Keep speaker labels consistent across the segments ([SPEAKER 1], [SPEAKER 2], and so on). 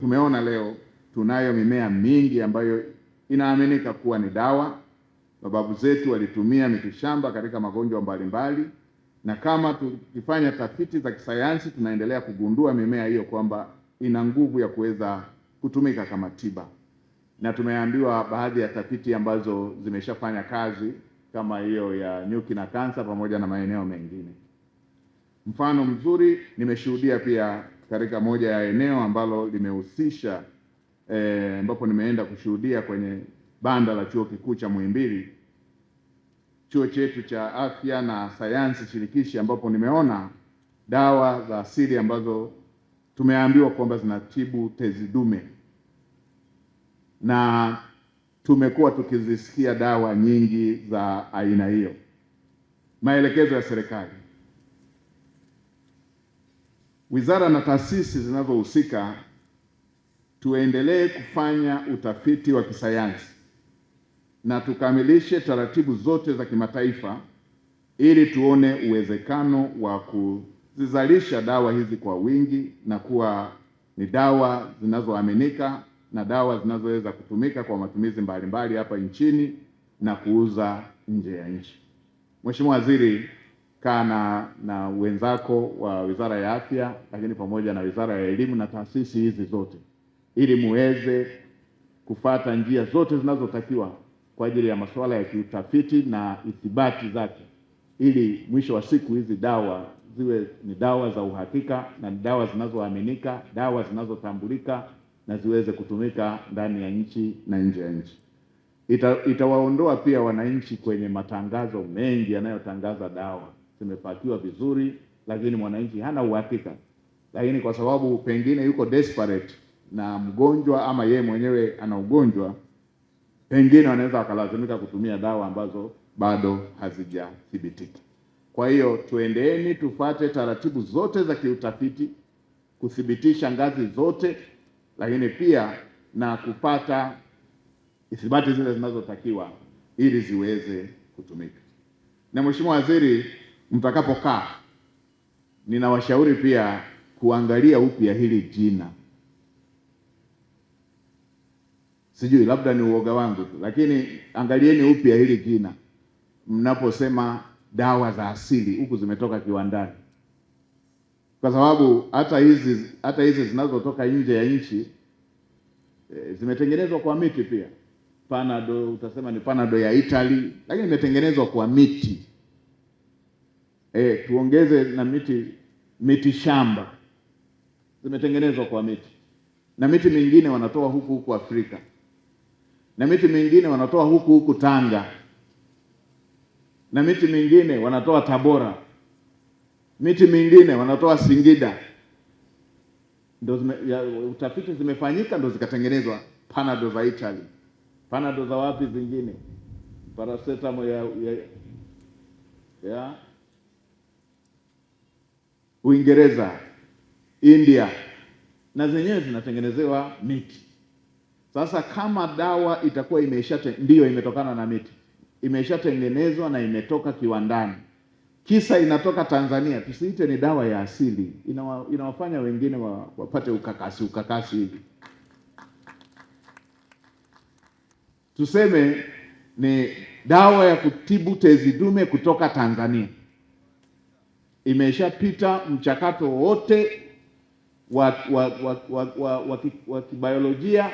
[SPEAKER 1] Tumeona leo tunayo mimea mingi ambayo inaaminika kuwa ni dawa. Mababu zetu walitumia mitishamba katika magonjwa mbalimbali, na kama tukifanya tafiti za kisayansi tunaendelea kugundua mimea hiyo kwamba ina nguvu ya kuweza kutumika kama tiba. Na tumeambiwa baadhi ya tafiti ambazo zimeshafanya kazi kama hiyo ya nyuki na kansa pamoja na maeneo mengine. Mfano mzuri nimeshuhudia pia katika moja ya eneo ambalo limehusisha ambapo nimeenda kushuhudia kwenye banda la Chuo Kikuu cha Muhimbili, chuo chetu cha afya na sayansi shirikishi, ambapo nimeona dawa za asili ambazo tumeambiwa kwamba zinatibu tezi dume, na tumekuwa tukizisikia dawa nyingi za aina hiyo. Maelekezo ya serikali, wizara na taasisi zinazohusika tuendelee kufanya utafiti wa kisayansi na tukamilishe taratibu zote za kimataifa ili tuone uwezekano wa kuzizalisha dawa hizi kwa wingi na kuwa ni dawa zinazoaminika na dawa zinazoweza kutumika kwa matumizi mbalimbali hapa nchini na kuuza nje ya nchi. Mheshimiwa Waziri, kaa na wenzako wa Wizara ya Afya, lakini pamoja na Wizara ya Elimu na taasisi hizi zote, ili muweze kufuata njia zote zinazotakiwa kwa ajili ya masuala ya kiutafiti na ithibati zake, ili mwisho wa siku hizi dawa ziwe ni dawa za uhakika na dawa zinazoaminika, dawa zinazotambulika na ziweze kutumika ndani ya nchi na nje ya nchi. Itawaondoa pia wananchi kwenye matangazo mengi yanayotangaza dawa zimepakiwa vizuri, lakini mwananchi hana uhakika, lakini kwa sababu pengine yuko desperate na mgonjwa ama yeye mwenyewe ana ugonjwa, pengine wanaweza wakalazimika kutumia dawa ambazo bado hazijathibitika. Kwa hiyo tuendeeni tufate taratibu zote za kiutafiti kuthibitisha ngazi zote, lakini pia na kupata ithibati zile zinazotakiwa ili ziweze kutumika. Na Mheshimiwa Waziri, mtakapokaa, ninawashauri pia kuangalia upya hili jina. Sijui labda ni uoga wangu tu, lakini angalieni upya hili jina mnaposema dawa za asili huku zimetoka kiwandani, kwa sababu hata hizi zinazotoka nje ya nchi zimetengenezwa kwa miti pia. Panado utasema ni Panado ya Italy, lakini imetengenezwa kwa miti. Tuongeze na miti shamba zimetengenezwa kwa miti, na miti mingine wanatoa huku Afrika, na miti mingine wanatoa huku Tanga, na miti mingine wanatoa Tabora, miti mingine wanatoa Singida. Ndio utafiti zimefanyika, ndio zikatengenezwa Panado za Italy. Panado za wapi zingine? Paracetamol ya Uingereza, India, na zenyewe zinatengenezewa miti. Sasa kama dawa itakuwa ndiyo imetokana na miti, imeshatengenezwa na imetoka kiwandani, kisa inatoka Tanzania, tusiite ni dawa ya asili. Inawafanya wengine wapate ukakasi hivi. Tuseme ni dawa ya kutibu tezi dume kutoka Tanzania, imeshapita mchakato wote wa kibiolojia,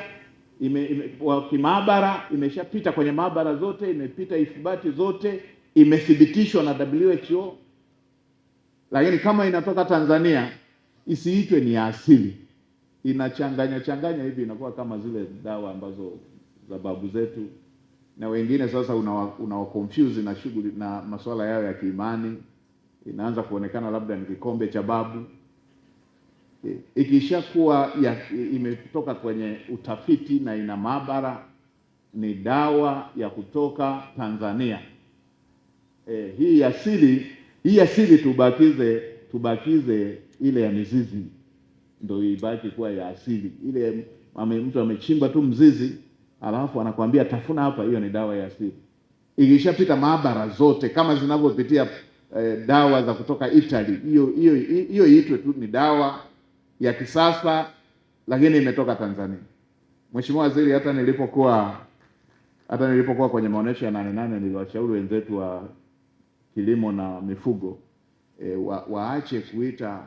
[SPEAKER 1] wa kimaabara, imeshapita kwenye maabara zote, imepita ithibati zote, imethibitishwa na WHO. Lakini kama inatoka Tanzania isiitwe ni asili, inachanganya hivi, inakuwa kama zile dawa ambazo za babu zetu, na wengine sasa unawa confuse na shughuli na masuala yao ya kiimani, inaanza kuonekana labda ni kikombe cha babu. Ikishakuwa imetoka kwenye utafiti na ina maabara, ni dawa ya kutoka Tanzania. Hii asili tubakize ile ya mizizi, ndio ibaki kuwa ya asili. Ile mtu amechimba tu mzizi alafu anakuambia tafuna hapa, hiyo ni dawa ya asili. Ikishapita maabara zote kama zinavyopitia dawa za kutoka Italy, hiyo iitwe tu ni dawa ya kisasa lakini imetoka Tanzania. Mheshimiwa Waziri, hata nilipokuwa kwenye maonesho ya 88 niliwashauri wenzetu wa kilimo na mifugo waache kuita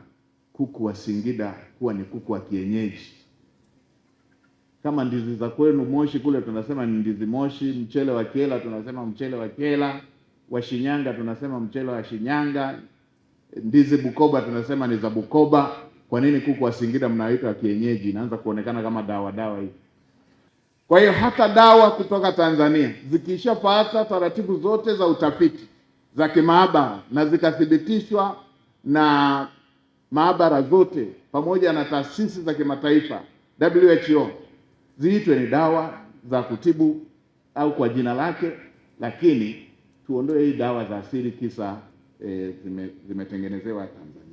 [SPEAKER 1] kuku wa Singida kuwa ni kuku wa kienyeji. Kama ndizi za kwenu Moshi kule tunasema ni ndizi Moshi, mchele wa Kyela tunasema mchele wa Kyela, wa Shinyanga tunasema mchele wa Shinyanga, ndizi Bukoba tunasema ni za Bukoba. Kwa nini kuku wa Singida mnaita wa kienyeji? Inaanza kuonekana kama dawa hivi. Kwa hiyo hata dawa kutoka Tanzania zikishapata taratibu zote za utafiti za kimaabara na zikathibitishwa na maabara zote pamoja na taasisi za kimataifa WHO, ziitwe ni dawa za kutibu au kwa jina lake, lakini tuondoe hii dawa za asili kisa zimetengenezewa Tanzania.